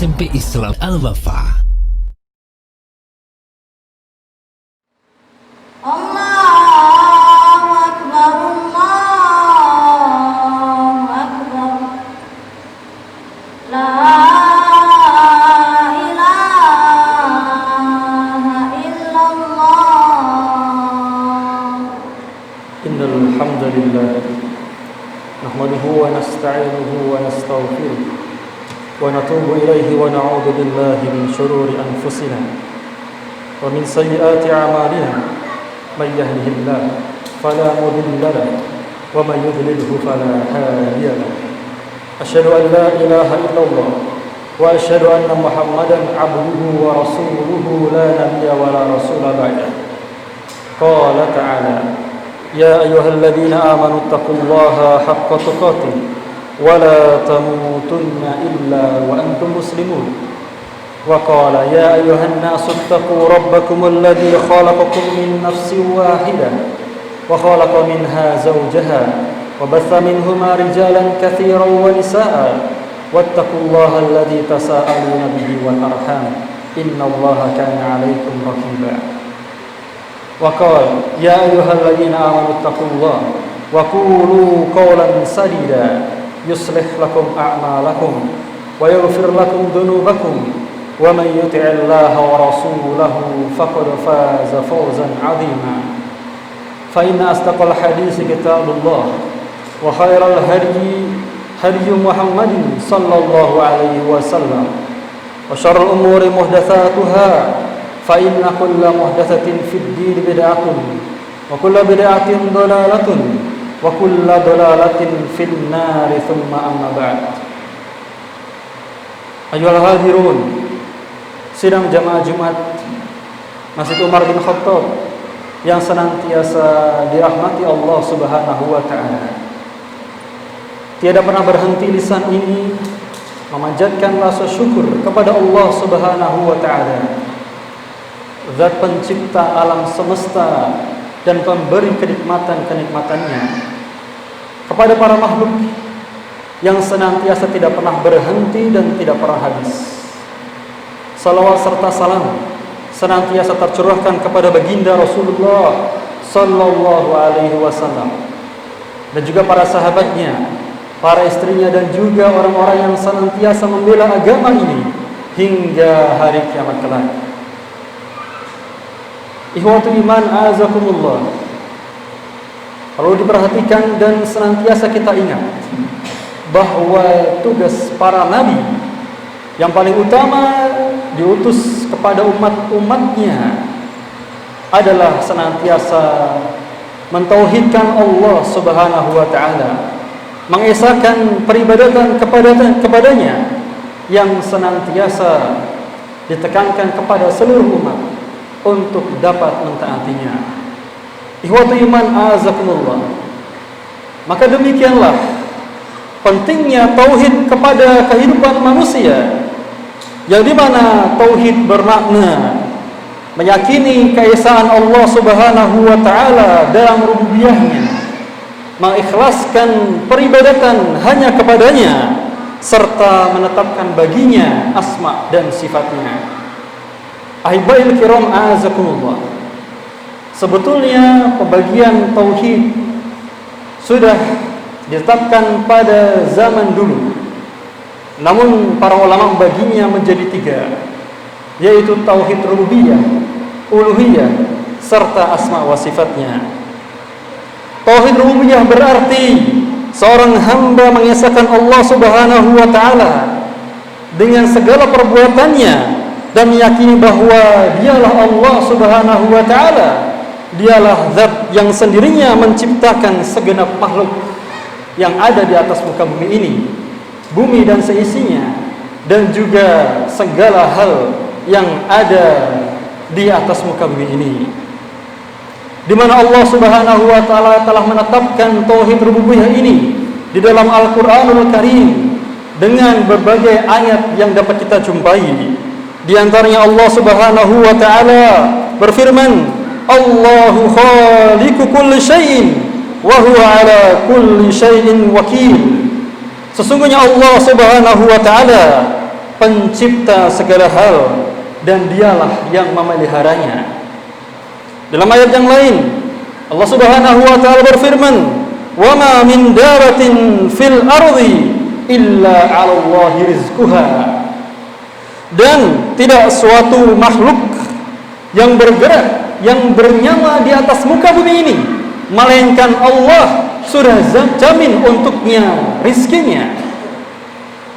SMP Islam Al-Wafa. Allahu Akbar, Allahu Akbar, la ilaha illallah. Innal hamdalillah nahmaduhu wa nasta'inuhu wa nastaghfiruh wa natubu ilaihi wa na'udzu billahi min shururi anfusina wa min sayyiati a'malina may yahdihillahu fala mudilla lahu wa may yudlilhu fala hadiya lahu. Asyhadu an la ilaha illallah wa asyhadu anna Muhammadan 'abduhu wa rasuluhu la nabiyya wa la rasula ba'dahu. Qala ta'ala ya ayyuhalladzina amanu taqullaha haqqa tuqatih ولا تموتن إلا وأنتم مسلمون وقال يا أيها الناس اتقوا ربكم الذي خلقكم من نفس واحدة وخلق منها زوجها وبث منهما رجالا كثيرا ونساء واتقوا الله الذي تساءلون به والأرحام إن الله كان عليكم رقيبا وقال يا أيها الذين آمنوا اتقوا الله وقولوا قولا سديدا يصلح لكم أعمالكم ويغفر لكم ذنوبكم ومن يطع الله ورسوله فقد فاز فوزا عظيما فإن أصدق الحديث كتاب الله وخير الهدي هدي محمد صلى الله عليه وسلم وشر الأمور محدثاتها فإن كل محدثة في الدين بدعة وكل بدعة ضلالة wa kullu dhalalatin fin nar thumma amma ba'd. Ayyuhal hadirun, sidang jamaah Jumat Masjid Umar bin Khattab yang senantiasa dirahmati Allah Subhanahu wa taala. Tiada pernah berhenti lisan ini memanjatkan rasa syukur kepada Allah Subhanahu wa taala, Zat pencipta alam semesta dan pemberi kenikmatan-kenikmatannya, kepada para makhluk yang senantiasa tidak pernah berhenti dan tidak pernah habis. Salawat serta salam senantiasa tercurahkan kepada baginda Rasulullah sallallahu alaihi wasallam dan juga para sahabatnya, para istrinya dan juga orang-orang yang senantiasa membela agama ini hingga hari kiamat kelak. Ikhwatul iman azakumullah, perlu diperhatikan dan senantiasa kita ingat bahwa tugas para nabi yang paling utama diutus kepada umat-umatnya adalah senantiasa mentauhidkan Allah Subhanahu wa taala, mengesahkan peribadatan kepadanya yang senantiasa ditekankan kepada seluruh umat untuk dapat mentaatinya. Ikhwatu iman azakumullah, maka demikianlah pentingnya tauhid kepada kehidupan manusia, yang dimana tauhid bermakna meyakini keesaan Allah Subhanahu wa taala dalam rububiyahnya, mengikhlaskan peribadatan hanya kepadanya, serta menetapkan baginya asma dan sifatnya. Ahibail kiram azakumullah, sebetulnya pembagian tauhid sudah ditetapkan pada zaman dulu, namun para ulama membaginya menjadi tiga, yaitu tauhid rububiyah, uluhiyah, serta asma wa sifatnya. Tauhid rububiyah berarti seorang hamba mengesahkan Allah Subhanahu wa taala dengan segala perbuatannya dan meyakini bahwa dialah Allah Subhanahu wa taala, dialah zat yang sendirinya menciptakan segenap makhluk yang ada di atas muka bumi ini, bumi dan seisinya, dan juga segala hal yang ada di atas muka bumi ini, di mana Allah Subhanahu wa taala telah menetapkan tauhid rububiyah ini di dalam Al-Qur'anul Karim dengan berbagai ayat yang dapat kita jumpai. Di antaranya Allah Subhanahu wa taala berfirman, Allahu khaliqu kulli syai'in wa huwa ala kulli syai'in wakil. Sesungguhnya Allah Subhanahu wa taala pencipta segala hal dan dialah yang memeliharanya. Dalam ayat yang lain Allah Subhanahu wa taala berfirman, "Wa ma min dabatin fil ardi illa 'ala Allahi rizquha." Dan tidak suatu makhluk yang bergerak, yang bernyawa di atas muka bumi ini, melainkan Allah sudah jamin untuknya rizkinya.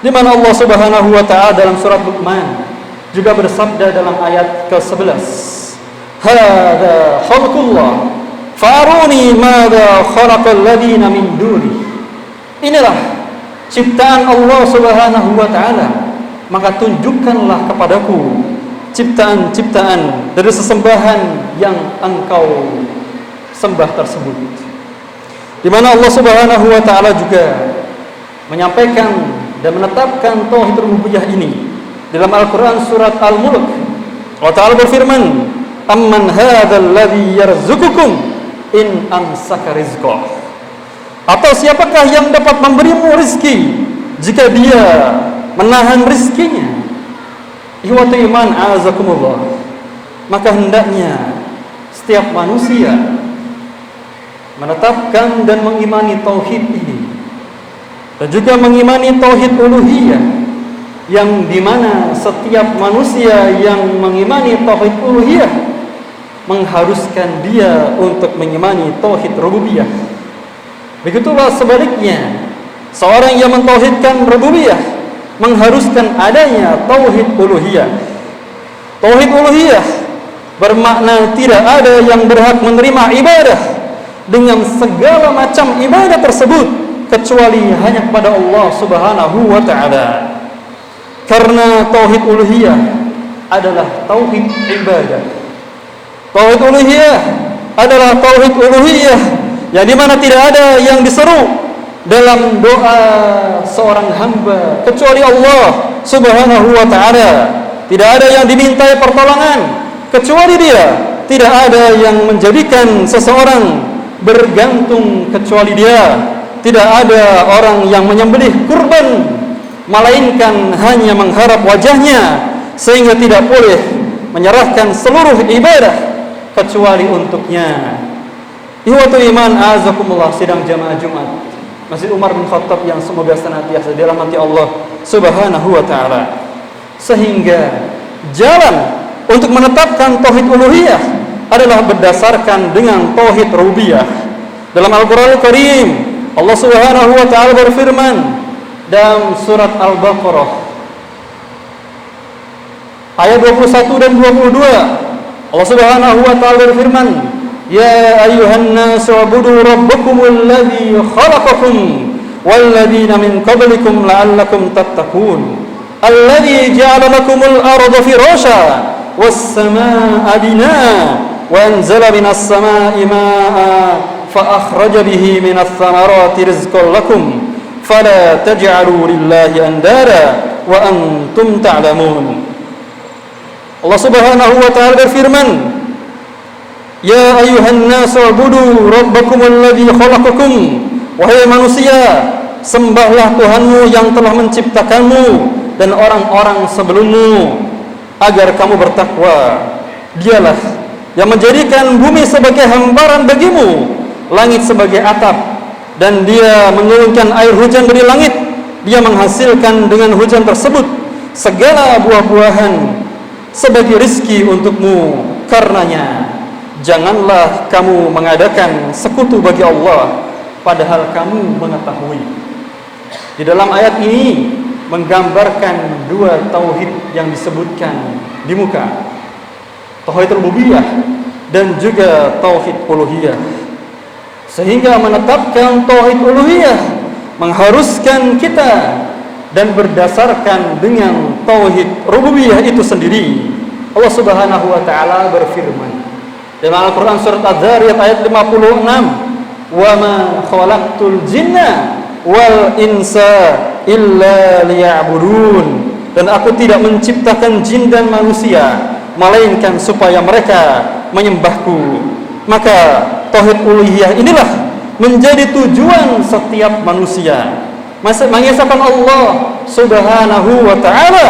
Di mana Allah Subhanahu wa taala dalam surat Luqman juga bersabda dalam ayat ke-11, "Hadza khalqullah faruni madza khalaqal ladzina min duni." Inilah ciptaan Allah Subhanahu wa taala, maka tunjukkanlah kepadaku ciptaan-ciptaan dari sesembahan yang engkau sembah tersebut. Di mana Allah Subhanahu wa taala juga menyampaikan dan menetapkan tauhid rububiyah ini dalam Al-Qur'an surat Al-Mulk. Allah Ta'ala berfirman, "Amman hadzal ladzi yarzuqukum in amsaka rizqah." Atau siapakah yang dapat memberimu rizki jika dia menahan rizkinya? Ihwatu iman azakumullah. Maka hendaknya setiap manusia menetapkan dan mengimani tauhid ini, dan juga mengimani tauhid uluhiyah, yang dimana setiap manusia yang mengimani tauhid uluhiyah mengharuskan dia untuk mengimani tauhid rububiyah. Begitulah sebaliknya, seorang yang mentauhidkan rububiyah mengharuskan adanya tauhid uluhiyah. Tauhid uluhiyah bermakna tidak ada yang berhak menerima ibadah dengan segala macam ibadah tersebut kecuali hanya kepada Allah Subhanahu wa taala. Karena tauhid uluhiyah adalah tauhid ibadah. Tauhid uluhiyah adalah tauhid uluhiyah yang dimana tidak ada yang diseru dalam doa seorang hamba kecuali Allah Subhanahu wa taala. Tidak ada yang dimintai pertolongan kecuali Dia. Tidak ada yang menjadikan seseorang bergantung kecuali Dia. Tidak ada orang yang menyembelih kurban melainkan hanya mengharap wajahnya, sehingga tidak boleh menyerahkan seluruh ibadah kecuali untuknya. Ihwatu iman azakumullah, sidang jamaah Jumat Masjid Umar bin Khattab yang semoga senantiasa dirahmati Allah Subhanahu wa taala. Sehingga jalan untuk menetapkan tauhid uluhiyah adalah berdasarkan dengan tauhid rububiyah. Dalam Al-Qur'an Al-Karim Allah Subhanahu wa taala berfirman dalam surat Al-Baqarah ayat 21 dan 22. Allah Subhanahu wa taala berfirman, "Ya ayyuhan nasu ubudu rabbakumul ladzi khalaqakum wal ladzina min qablikum la'allakum tattaqun. Alladzi ja'ala lakumul arda firasha was samaa'a binaa'a wa anzala minas samaa'i maa'an فأخرج به من الثمرات رزقا لكم فلا تجعلوا لله أندادا وأنتم تعلمون." Allah Subhanahu wa taala berfirman, "Ya ayyuhan nasu ubudu rabbakumul ladzi khalaqakum." Wahai manusia, sembahlah Tuhanmu yang telah menciptakanmu dan orang-orang sebelummu agar kamu bertakwa. Dialah yang menjadikan bumi sebagai hamparan bagimu, langit sebagai atap, dan Dia menurunkan air hujan dari langit. Dia menghasilkan dengan hujan tersebut segala buah-buahan sebagai rizki untukmu. Karenanya janganlah kamu mengadakan sekutu bagi Allah padahal kamu mengetahui. Di dalam ayat ini menggambarkan dua tauhid yang disebutkan di muka, tauhid rububiyah dan juga tauhid uluhiyah. Sehingga menetapkan tauhid uluhiyah mengharuskan kita, dan berdasarkan dengan tauhid rububiyah itu sendiri Allah Subhanahu wa taala berfirman dalam Al-Qur'an surat Az-Zariyat ayat 56, "Wa ma khalaqtul jinna wal insa illa liya'budun." Dan aku tidak menciptakan jin dan manusia melainkan supaya mereka menyembahku. Maka tauhid uluhiyah inilah menjadi tujuan setiap manusia, mengesahkan Allah Subhanahu wa taala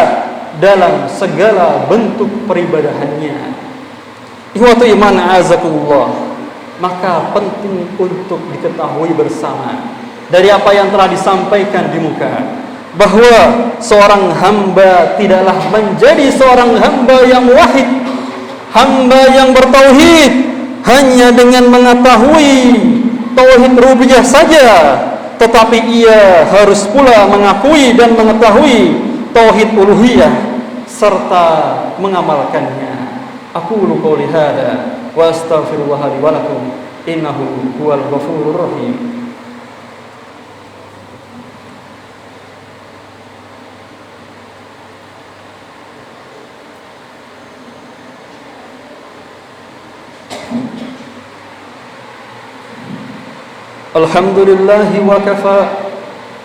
dalam segala bentuk peribadahannya. Ikhwatu iman azakumullah, maka penting untuk diketahui bersama dari apa yang telah disampaikan di muka, bahwa seorang hamba tidaklah menjadi seorang hamba yang wahid, hamba yang bertauhid hanya dengan mengetahui tauhid rububiyah saja, tetapi ia harus pula mengakui dan mengetahui tauhid uluhiyah serta mengamalkannya. Aqulu qouli hadza wa astaghfirullah li wa lakum innahu huwal ghafurur rahim. Alhamdulillahi wa kafa,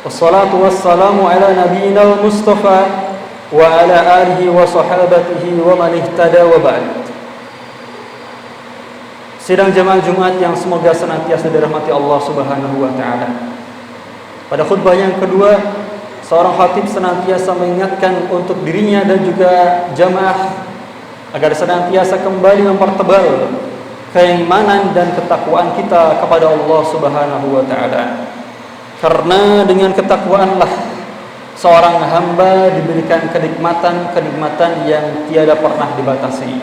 wassalatu wassalamu ala nabiyyina Mustafa wa ala alihi wa sahabatihi wa man ihtada wa ba'd. Sidang jemaah Jumat yang semoga senantiasa dirahmati Allah Subhanahu wa taala. Pada khutbah yang kedua, seorang khatib senantiasa mengingatkan untuk dirinya dan juga jamaah agar senantiasa kembali mempertebal keimanan dan ketakwaan kita kepada Allah Subhanahu wa taala. Karena dengan ketakwaanlah seorang hamba diberikan kenikmatan yang tiada pernah dibatasi.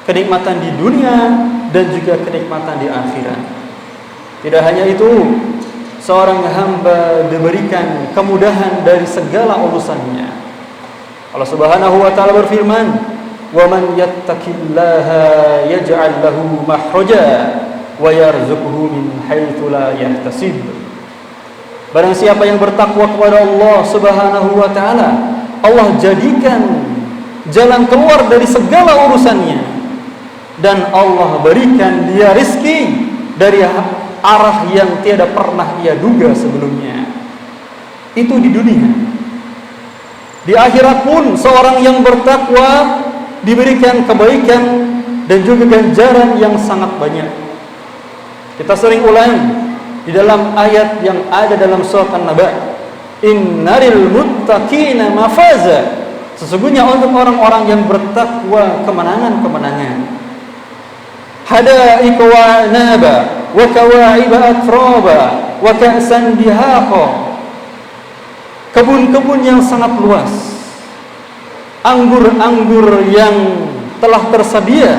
Kenikmatan di dunia dan juga kenikmatan di akhirat. Tidak hanya itu, seorang hamba diberikan kemudahan dari segala urusannya. Allah Subhanahu wa taala berfirman, وَمَنْ يَتَّقِ اللَّهَ يَجْعَلْ لَهُ مَخْرَجًا وَيَرْزُقْهُ مِنْ حَيْثُ لَا يَحْتَسِبُ. Barang siapa yang bertakwa kepada Allah Subhanahu wa taala, Allah jadikan jalan keluar dari segala urusannya, dan Allah berikan dia rizki dari arah yang tiada pernah ia duga sebelumnya. Itu di dunia. Di akhirat pun seorang yang bertakwa diberikan kebaikan dan juga ganjaran yang sangat banyak. Kita sering ulang di dalam ayat yang ada dalam surat An-Naba, innal muttaqina mafaza. Sesungguhnya untuk orang-orang yang bertakwa kemenangan-kemenangan. Hadaiqa wa naba wa kawa'iba atraba wa ka'san dihaqa. Kebun-kebun yang sangat luas, anggur-anggur yang telah tersedia,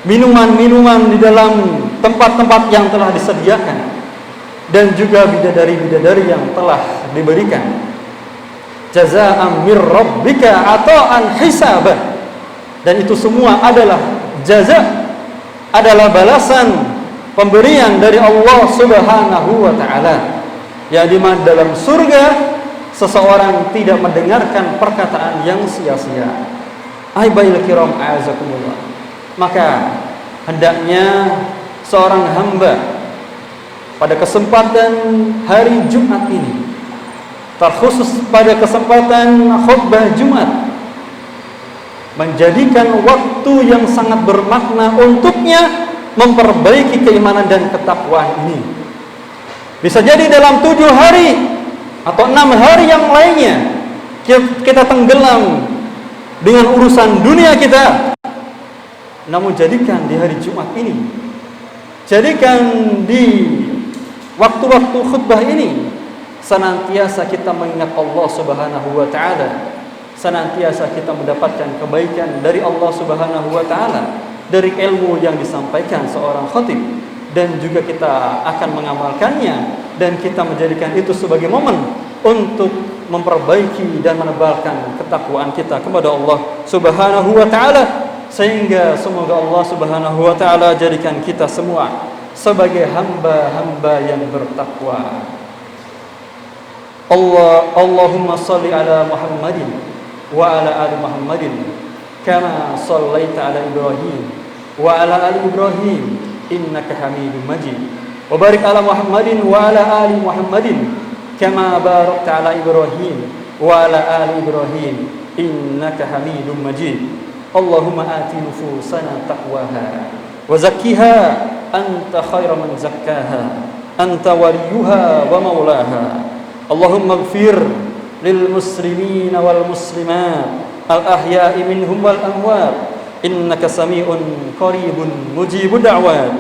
minuman-minuman di dalam tempat-tempat yang telah disediakan, dan juga bidadari-bidadari yang telah diberikan. Jazaa'an mir rabbika ata'an hisabah. Dan itu semua adalah jaza, adalah balasan pemberian dari Allah Subhanahu wa taala, yang di mana dalam surga seseorang tidak mendengarkan perkataan yang sia-sia. Aibail kiram azakumullah. Maka hendaknya seorang hamba pada kesempatan hari Jumat ini, terkhusus pada kesempatan khutbah Jumat, menjadikan waktu yang sangat bermakna untuknya memperbaiki keimanan dan ketakwaan ini. Bisa jadi dalam 7 hari atau 6 hari yang lainnya kita tenggelam dengan urusan dunia kita. Namun jadikan di hari Jumat ini, jadikan di waktu-waktu khutbah ini, senantiasa kita mengingat Allah Subhanahu wa taala, senantiasa kita mendapatkan kebaikan dari Allah Subhanahu wa taala dari ilmu yang disampaikan seorang khatib, dan juga kita akan mengamalkannya, dan kita menjadikan itu sebagai momen untuk memperbaiki dan menebalkan ketakwaan kita kepada Allah Subhanahu wa taala, sehingga semoga Allah Subhanahu wa taala jadikan kita semua sebagai hamba-hamba yang bertakwa. Allahumma salli ala Muhammadin wa ala ali Muhammadin kama sallaita ala Ibrahim wa ala ali Ibrahim innaka Hamidum Majid, wa barik ala Muhammadin wa ala ali Muhammadin kama barakta ala Ibrahim wa ala ali Ibrahim innaka Hamidum Majid. Allahumma ati nufusana taqwaha wa zakkiha anta khairu man zakkaha anta waliyuha wa maulaha. Allahumma ighfir للمسلمين والمسلمات الأحياء منهم والأموات إنك سميع قريب مجيب الدعوات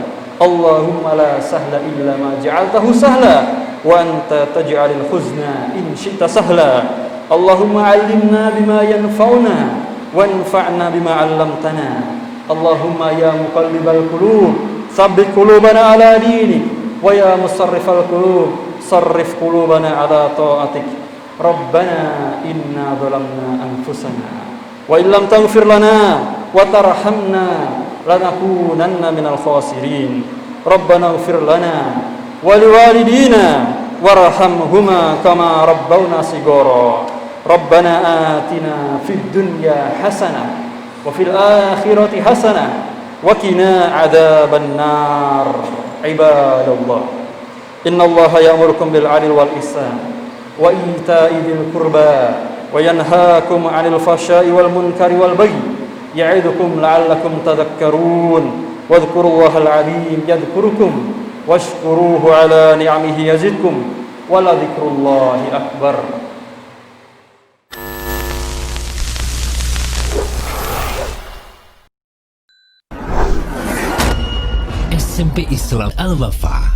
اللهم لا سهل إلا ما جعلته سهلا وأنت تجعل الحزن إن شئت سهلا اللهم علمنا بما ينفعنا وانفعنا بما علمتنا اللهم يا مقلب القلوب ثبت قلوبنا على دينك ويا مصرف القلوب صرف قلوبنا على طاعتك ربنا إنا ظلمنا أنفسنا وإن لم تغفر لنا وترحمنا لنكونن من الخاسرين ربنا اغفر لنا ولوالدينا وارحمهما كما ربونا صغارا ربنا آتنا في الدنيا حسنة وفي الآخرة حسنة وقنا عذاب النار عباد الله إن الله يأمركم بالعدل والإحسان وإيتاء ذي القربى وينهاكم عن الفحشاء والمنكر والبغي يعظكم لعلكم تذكرون واذكروا الله العظيم يذكركم واشكروه على نعمه يزدكم ولذكر الله أكبر. SMP Islam Al-Wafa